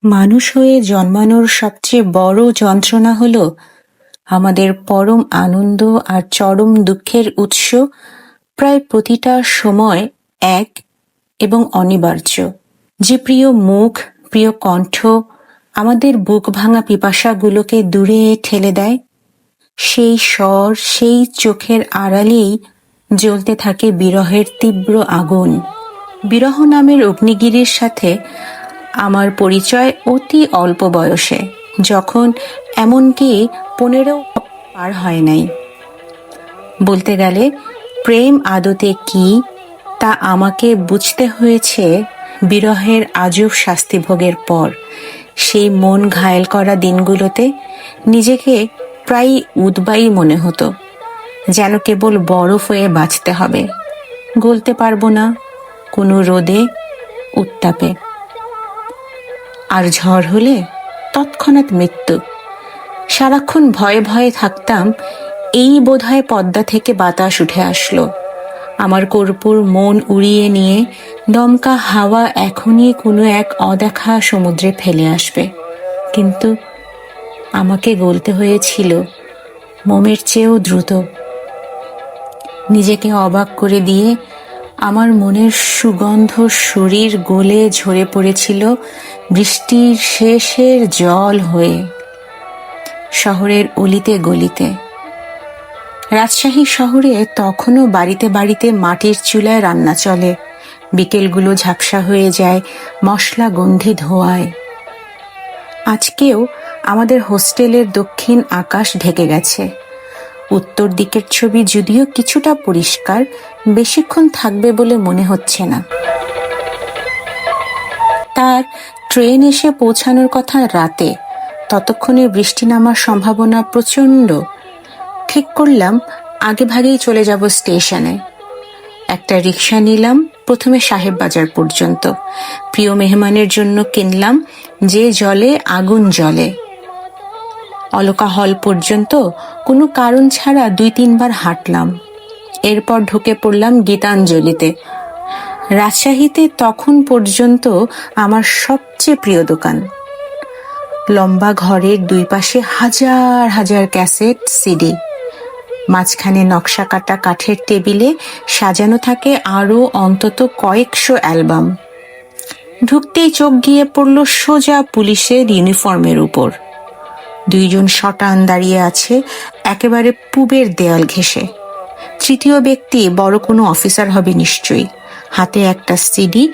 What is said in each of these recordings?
মানুষ হয়ে জন্মানোর সবচেয়ে বড় যন্ত্রণা হল আমাদের পরম আনন্দ আর চরম দুঃখের উৎস প্রায় প্রতিটা সময় এক এবং অনিবার্য। যে প্রিয় মুখ, প্রিয় কণ্ঠ আমাদের বুক ভাঙা পিপাসাগুলোকে দূরে ঠেলে দেয়, সেই স্বর, সেই চোখের আড়ালেই জ্বলতে থাকে বিরহের তীব্র আগুন। বিরহ নামের অগ্নিগিরির সাথে আমার পরিচয় অতি অল্প বয়সে, যখন এমনকি 15 পার হয় নাই। বলতে গেলে প্রেম আদতে কি তা আমাকে বুঝতে হয়েছে বিরহের আজব শাস্তিভোগের পর। সেই মন ঘায়েল করা দিনগুলোতে নিজেকে প্রায় উদবায়ী মনে হতো, যেন কেবল বরফ হয়ে বাঁচতে হবে, গলতে পারবো না কোনো রোদে উত্তাপে। আর ঝড় হলে তৎক্ষণাৎ মৃত্যু। সারাক্ষণ ভয়ে ভয়ে থাকতাম, এই বোধহয় পদ্মা থেকে বাতাস উঠে আসলো, আমার কর্পূর মন উড়িয়ে নিয়ে দমকা হাওয়া এখনই কোনো এক অদেখা সমুদ্রে ফেলে আসবে। কিন্তু আমাকে গলতে হয়েছিল মোমের চেয়েও দ্রুত। নিজেকে অবাক করে দিয়ে আমার মনের সুগন্ধ শরীর গলে ঝরে পড়েছিল বৃষ্টির শেষের জল হয়ে শহরের অলিতে গলিতে। রাজশাহী শহরে তখনও বাড়িতে বাড়িতে মাটির চুলায় রান্না চলে। বিকেলগুলো ঝাপসা হয়ে যায় মশলা গন্ধি ধোঁয়ায়। আজকেও আমাদের হোস্টেলের দক্ষিণ আকাশ ঢেকে গেছে। উত্তর দিকের ছবি যদিও কিছুটা পরিষ্কার, বেশিক্ষণ থাকবে বলে মনে হচ্ছে না। তার ট্রেন এসে পৌঁছানোর কথা রাতে, ততক্ষণে বৃষ্টি নামার সম্ভাবনা প্রচণ্ড। ঠিক করলাম আগে ভাগেই চলে যাব স্টেশনে। একটা রিক্সা নিলাম, প্রথমে সাহেব বাজার পর্যন্ত। প্রিয় মেহমানের জন্য কিনলাম যে জলে আগুন জ্বলে। অলকা হল পর্যন্ত কোনো কারণ ছাড়া 2-3 বার হাঁটলাম। এরপর ঢুকে পড়লাম গীতাঞ্জলিতে। রাজশাহীতে তখন পর্যন্ত আমার সবচেয়ে প্রিয় দোকান। লম্বা ঘরের দুই পাশে হাজার হাজার ক্যাসেট, সিডি। মাঝখানে নকশা কাটা কাঠের টেবিলে সাজানো থাকে আরও অন্তত কয়েকশো অ্যালবাম। ঢুকতেই চোখ গিয়ে পড়ল সোজা পুলিশের ইউনিফর্মের উপর। 2 জন শটান দাঁড়িয়ে আছে একেবারে পূবের দেয়াল ঘেঁষে। তৃতীয় ব্যক্তি বড় কোনো অফিসার হবে নিশ্চয়ই। হাতে একটা সিডি,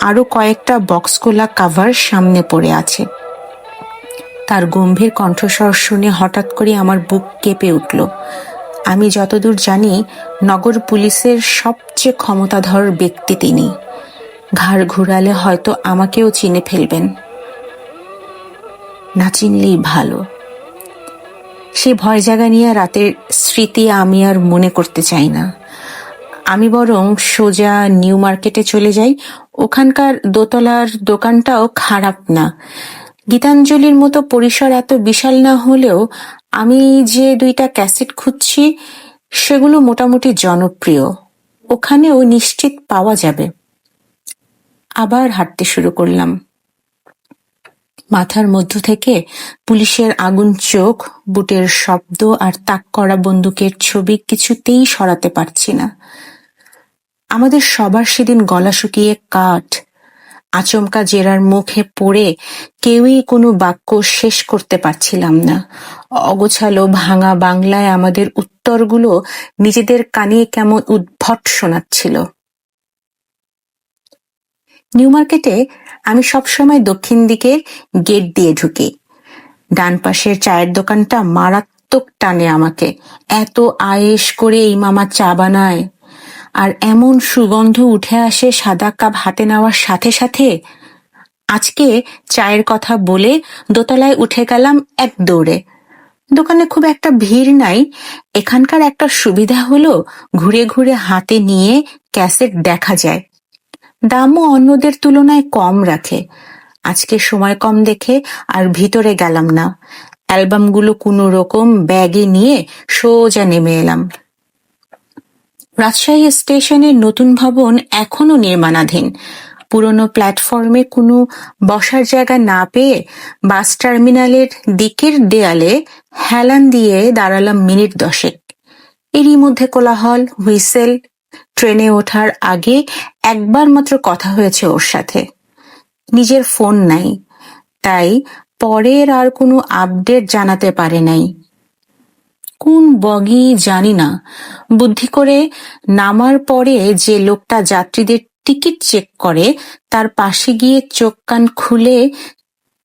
আরো কয়েকটা বক্স খোলা কাভার সামনে পড়ে আছে। তার গম্ভীর কণ্ঠস্বর শুনে হঠাৎ করে আমার বুক কেঁপে উঠল। আমি যতদূর জানি নগর পুলিশের সবচেয়ে ক্ষমতাধর ব্যক্তি তিনি। ঘাড় ঘুরালে হয়তো আমাকেও চিনে ফেলবেন। না চিনলেই ভালো। সে ভয় জাগা নিয়ে রাতের স্মৃতি আমি আর মনে করতে চাই না। আমি বরং সোজা নিউ মার্কেটে চলে যাই। ওখানকার দোতলার দোকানটাও খারাপ না। গীতাঞ্জলির মতো পরিসর এত বিশাল না হলেও আমি যে 2টা ক্যাসেট খুঁজছি সেগুলো মোটামুটি জনপ্রিয়। ওখানেও নিশ্চিত পাওয়া যাবে। আবার হাঁটতে শুরু করলাম। মাথার মধ্য থেকে পুলিশের আগুন চোখ, বুটের শব্দ আর তাক করা বন্দুকের ছবি কিছুতেই সরাতে পারছি না। আমাদের সবার সেদিন গলা শুকিয়ে কাঠ। আচমকা জেরার মুখে পড়ে কেউই কোনো বাক্য শেষ করতে পারছিলাম না। অগোছালো ভাঙা বাংলায় আমাদের উত্তরগুলো নিজেদের কানে কেমন উদ্ভট শোনাচ্ছিল। নিউ মার্কেটে আমি সবসময় দক্ষিণ দিকের গেট দিয়ে ঢুকি। ডান পাশের চায়ের দোকানটা মারাত্মক টানে আমাকে। এত আয়েশ করে এই মামা চা বানায়, আর এমন সুগন্ধ উঠে আসে সাদা কাপ হাতে নেওয়ার সাথে সাথে। আজকে চায়ের কথা বলে দোতলায় উঠে গেলাম এক দৌড়ে। দোকানে খুব একটা ভিড় নাই। এখানকার একটা সুবিধা হলো ঘুরে ঘুরে হাতে নিয়ে ক্যাসেট দেখা যায়। দামও অন্যদের তুলনায় কম রাখে। আজকে সময় কম দেখে আর ভিতরে গেলাম না। অ্যালবামগুলো কোনো রকম ব্যাগে নিয়ে সোজা নেমে এলাম। রাজশাহী স্টেশনের নতুন ভবন এখনো নির্মাণাধীন। পুরনো প্ল্যাটফর্মে কোনো বসার জায়গা না পেয়ে বাস টার্মিনালের দিকের দেয়ালে হেলান দিয়ে দাঁড়ালাম মিনিট 10। এরই মধ্যে কোলাহল, হুইসেল। ট্রেনে ওঠার আগে একবার মাত্র কথা হয়েছে ওর সাথে। নিজের ফোন নাই, তাই পরের আর কোনো আপডেট জানাতে পারে নাই। কোন বগি জানি না, বুদ্ধি করে নামার পরে যে লোকটা যাত্রীদের টিকিট চেক করে তার পাশে গিয়ে চোখ কান খুলে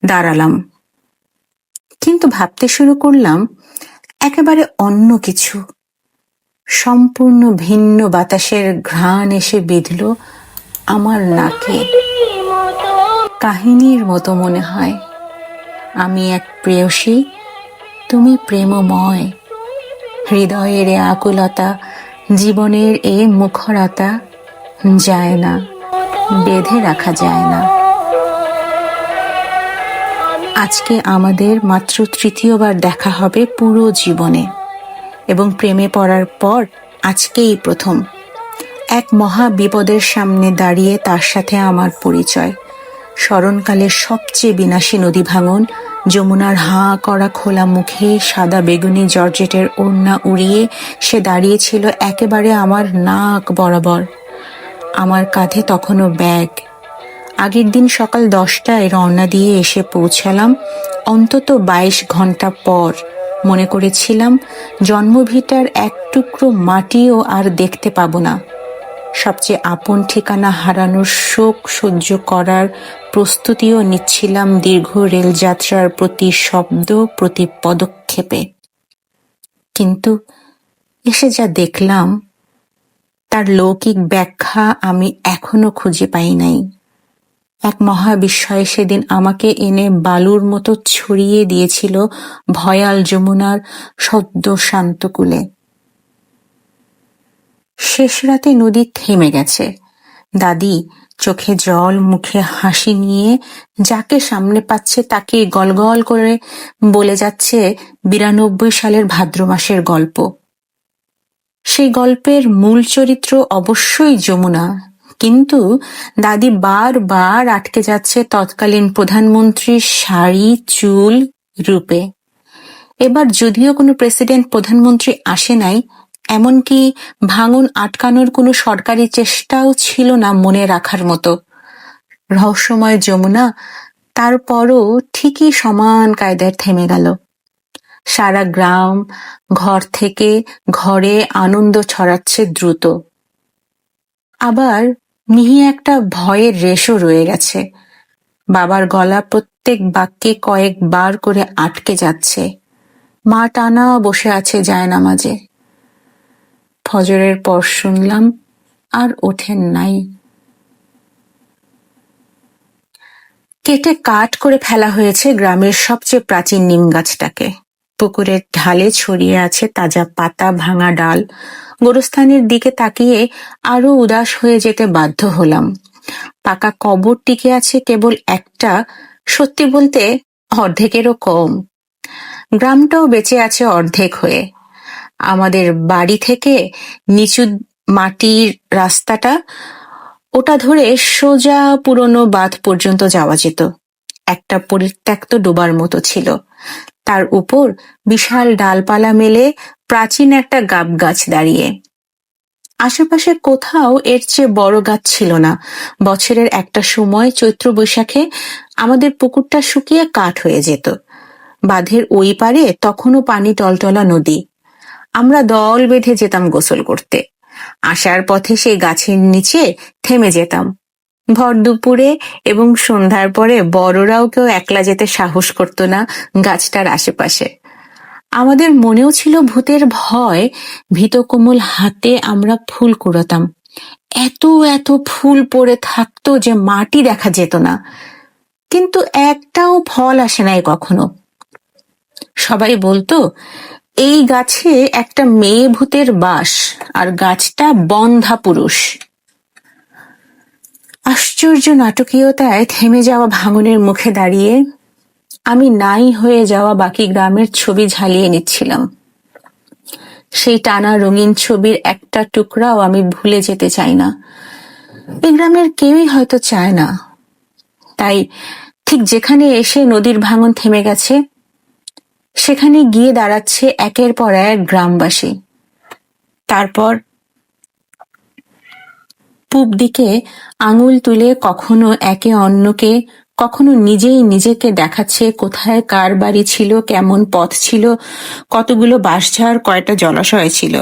দাঁড়ালাম। কিন্তু ভাবতে শুরু করলাম একেবারে অন্য কিছু। সম্পূর্ণ ভিন্ন বাতাসের ঘ্রাণ এসে বিঁধল আমার নাকে। কাহিনীর মতো মনে হয়। আমি এক প্রেয়সী, তুমি প্রেমময়। হৃদয়ের এ আকুলতা, জীবনের এ মুখরতা যায় না, বেঁধে রাখা যায় না। আজকে আমাদের মাত্র তৃতীয়বার দেখা হবে পুরো জীবনে, এবং প্রেমে পড়ার পর আজকেই প্রথম। এক মহা বিপদের সামনে দাঁড়িয়ে তার সাথে আমার পরিচয়। স্মরণকালের সবচেয়ে বিনাশী নদী ভাঙন, যমুনার হাঁ করা খোলা মুখে সাদা বেগুনি জর্জেটের ওড়না উড়িয়ে সে দাঁড়িয়েছিল একেবারে আমার নাক বরাবর। আমার কাঁধে তখনও ব্যাগ। আগের দিন সকাল 10টায় রওনা দিয়ে এসে পৌঁছালাম অন্তত 22 ঘন্টা পর। মনে করেছিলাম জন্মভিটার এক টুকরো মাটিও আর দেখতে পাবো না। সবচেয়ে আপন ঠিকানা হারানোর শোক সহ্য করার প্রস্তুতিও নিচ্ছিলাম দীর্ঘ রেলযাত্রার প্রতি শব্দ, প্রতি পদক্ষেপে। কিন্তু এসে যা দেখলাম তার লৌকিক ব্যাখ্যা আমি এখনো খুঁজে পাই নাই। এক মহাবিস্ময় সেদিন আমাকে এনে বালুর মতো ছড়িয়ে দিয়েছিল ভয়াল যমুনার সদ্য শান্ত কূলে। শেষ রাতে নদী থেমে গেছে। দাদি চোখে জল, মুখে হাসি নিয়ে যাকে সামনে পাচ্ছে তাকে গলগল করে বলে যাচ্ছে 92 সালের ভাদ্র মাসের গল্প। সেই গল্পের মূল চরিত্র অবশ্যই যমুনা, কিন্তু দাদি বারবার আটকে যাচ্ছে তৎকালীন প্রধানমন্ত্রীর শাড়ি, চুল, রূপে। এবার যদিও কোনো প্রেসিডেন্ট প্রধানমন্ত্রী আসে নাই, এমনকি ভাঙন আটকানোর কোনো সরকারি চেষ্টাও ছিল না মনে রাখার মতো। রহস্যময় যমুনা তারপরও ঠিকই সমান কায়দায় থেমে গেল। সারা গ্রাম, ঘর থেকে ঘরে আনন্দ ছড়াচ্ছে দ্রুত। আবার মিহি একটা ভয়ের রেশও রয়ে গেছে। বাবার গলা প্রত্যেক বাক্যে কয়েকবার করে আটকে যাচ্ছে। মা টানা বসে আছে জায়নামাজে। ফজরের পর শুনলাম আর ওঠেন নাই। কেটে কাঠ করে ফেলা হয়েছে গ্রামের সবচেয়ে প্রাচীন নিম গাছটাকে। পুকুরের ঢালে ছড়িয়ে আছে তাজা পাতা, ভাঙা ডাল। গোরস্থানের দিকে তাকিয়ে আরো উদাস হয়ে যেতে বাধ্য হলাম। পাকা কবর টিকে আছে কেবল একটা, সত্যি বলতে অর্ধেকেরও কম। গ্রামটাও বেঁচে আছে অর্ধেক হয়ে। আমাদের বাড়ি থেকে নিচু মাটির রাস্তাটা, ওটা ধরে সোজা পুরনো বাঁধ পর্যন্ত যাওয়া যেত। একটা পরিত্যক্ত ডোবার মতো ছিল। তার উপর বিশাল ডালপালা মেলে প্রাচীন একটা গাব গাছ দাঁড়িয়ে। আশেপাশে কোথাও এর চেয়ে বড় গাছ ছিল না। বছরের একটা সময় চৈত্র বৈশাখে আমাদের পুকুরটা শুকিয়ে কাঠ হয়ে যেত। বাঁধের ওই পারে তখনও পানি টলটলা নদী। আমরা দল বেঁধে যেতাম গোসল করতে। আসার পথে সেই গাছের নিচে থেমে যেতাম। ভর দুপুরে এবং সন্ধ্যার পরে বড়রাও কেউ একলা যেতে সাহস করত না গাছটার আশেপাশে। আমাদের মনেও ছিল ভূতের ভয়। ভীত কোমল হাতে আমরা ফুল কুড়াতাম। এত এত ফুল পড়ে থাকতো যে মাটি দেখা যেত না, কিন্তু একটাও ফল আসে নাই কখনো। সবাই বলতো এই গাছে একটা মেয়ে ভূতের বাস, আর গাছটা বন্ধা পুরুষ। আশ্চর্য নাটকীয়তায় থেমে যাওয়া ভাঙনের মুখে দাঁড়িয়ে আমি নাই হয়ে যাওয়া বাকি গ্রামের ছবি ঝালিয়ে নিচ্ছিলাম। সেই টানা রঙিন ছবির একটা টুকরাও আমি ভুলে যেতে চাই না। এই গ্রামের কেউই হয়তো চায় না, তাই ঠিক যেখানে এসে নদীর ভাঙন থেমে গেছে সেখানে গিয়ে দাঁড়াচ্ছে একের পর এক গ্রামবাসী। তারপর পূব দিকে আঙুল তুলে কখনো একে অন্যকে, কখনো নিজেই নিজেকে দেখাচ্ছে কোথায় কার বাড়ি ছিল, কেমন পথ ছিল, কতগুলো বাঁশঝাড়, কয়টা জলাশয় ছিল।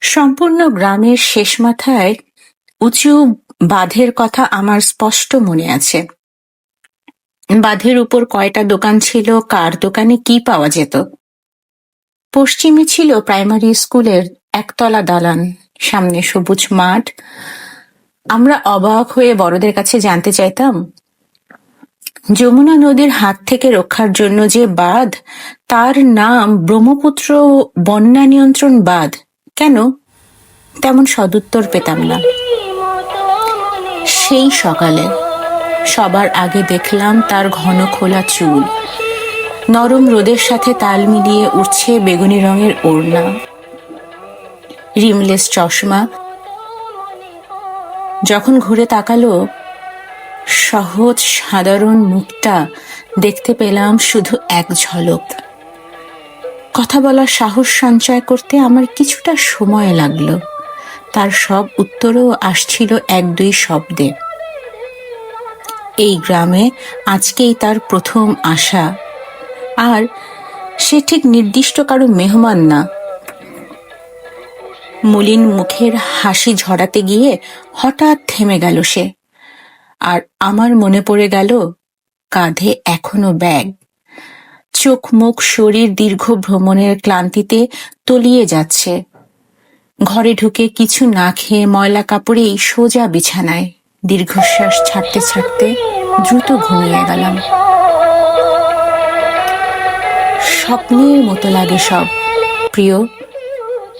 সম্পূর্ণ গ্রামের শেষ মাথায় উঁচু বাঁধের কথা আমার স্পষ্ট মনে আছে। বাঁধের উপর কয়টা দোকান ছিল, কার দোকানে কি পাওয়া যেত। পশ্চিমে ছিল প্রাইমারি স্কুলের একতলা দালান, সামনে সবুজ মাঠ। আমরা অবাক হয়ে বড়দের কাছে জানতে চাইতাম, যমুনা নদীর হাত থেকে রক্ষার জন্য যে বাঁধ, তার নাম ব্রহ্মপুত্র বন্যা নিয়ন্ত্রণ বাঁধ কেন? তেমন সদুত্তর পেতাম না। সেই সকালে সবার আগে দেখলাম তার ঘন খোলা চুল, নরম রোদের সাথে তাল মিলিয়ে উঠছে বেগুনি রঙের ওড়না, রিমলেস চশমা। যখন ঘুরে তাকালো, সহজ সাধারণ মুখটা দেখতে পেলাম শুধু এক ঝলক। কথা বলার সাহস সঞ্চয় করতে আমার কিছুটা সময় লাগলো। তার সব উত্তরও আসছিল এক দুই শব্দে। এই গ্রামে আজকেই তার প্রথম আসা, আর সে ঠিক নির্দিষ্ট কারো মেহমান না। মলিন মুখের হাসি ঝরাতে গিয়ে হঠাৎ থেমে গেল সে, আর আমার মনে পড়ে গেল কাঁধে এখনো ব্যাগ। চোখ মুখ শরীর দীর্ঘ ভ্রমণের ক্লান্তিতে তলিয়ে যাচ্ছে। ঘরে ঢুকে কিছু না খেয়ে ময়লা কাপড়েই সোজা বিছানায় দীর্ঘশ্বাস ছাড়তে ছাড়তে দ্রুত ঘুমিয়ে গেলাম। স্বপ্নের মতো লাগে সব। প্রিয়,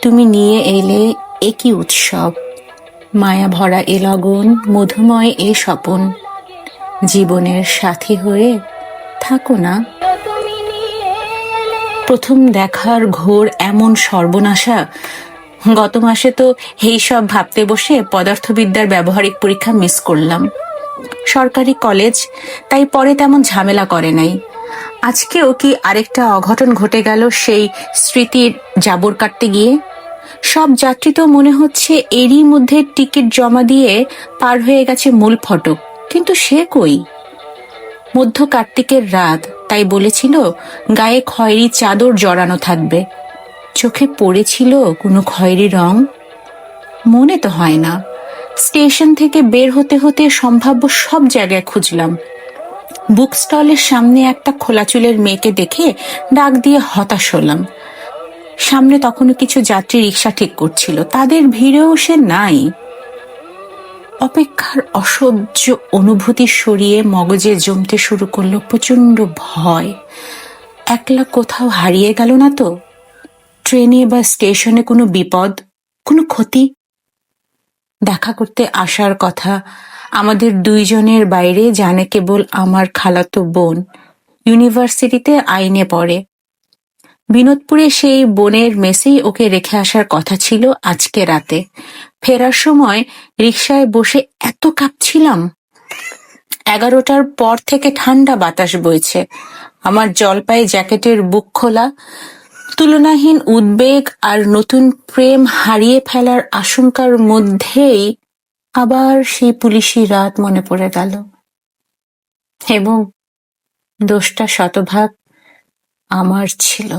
তুমি নিয়ে এলে একই উৎসব, মায়া ভরা এ লগন, মধুময় এ স্বপন, জীবনের সাথী হয়ে থাকো না। প্রথম দেখার ঘোর এমন সর্বনাশা। গত মাসে তো এই সব ভাবতে বসে পদার্থবিদ্যার ব্যবহারিক পরীক্ষা মিস করলাম। সরকারি কলেজ, তাই পরে তেমন ঝামেলা করে নাই। আজকেও কি আরেকটা অঘটন ঘটে গেল সেই স্মৃতির জাবর কাটতে গিয়ে। সব যাত্রী তো মনে হচ্ছে এরই মধ্যে টিকিট জমা দিয়ে পার হয়ে গেছে মূল ফটক, কিন্তু সে কই? মধ্য কার্তিকের রাত, তাই বলেছিল গায়ে খয়েরি চাদর জড়ানো থাকবে। চোখে পড়েছিল কোনো খয়েরি রং? মনে তো হয় না। স্টেশন থেকে বের হতে হতে সম্ভাব্য সব জায়গায় খুঁজলাম। বুক স্টলের সামনে একটা খোলা চুলের মেয়েকে দেখে ডাক দিয়ে হতাশ হলাম। সামনে তখনও কিছু যাত্রী রিক্সা ঠিক করছিল, তাদের ভিড়েও সে নাই। অপেক্ষার অসহ্য অনুভূতি সরিয়ে মগজে জমতে শুরু করলো প্রচন্ড ভয়। একলা কোথাও হারিয়ে গেল না তো? ট্রেনে বা স্টেশনে কোনো বিপদ, কোনো ক্ষতি? দেখা করতে আসার কথা আমাদের দুইজনের বাইরে জানে কেবল আমার খালাতো বোন, ইউনিভার্সিটিতে আইনে পড়ে। বিনোদপুরে সেই বোনের মেসেই ওকে রেখে আসার কথা ছিল আজকে রাতে। ফেরার সময় রিকশায় বসে এত কাঁপছিলাম। 11টার পর থেকে ঠান্ডা বাতাস বইছে। আমার জলপাই জ্যাকেটের বুক খোলা। তুলনাহীন উদ্বেগ আর নতুন প্রেম হারিয়ে ফেলার আশঙ্কার মধ্যেই আবার সেই পুলিশি রাত মনে পড়ে গেল, এবং দোষটা শতভাগ আমার ছিল।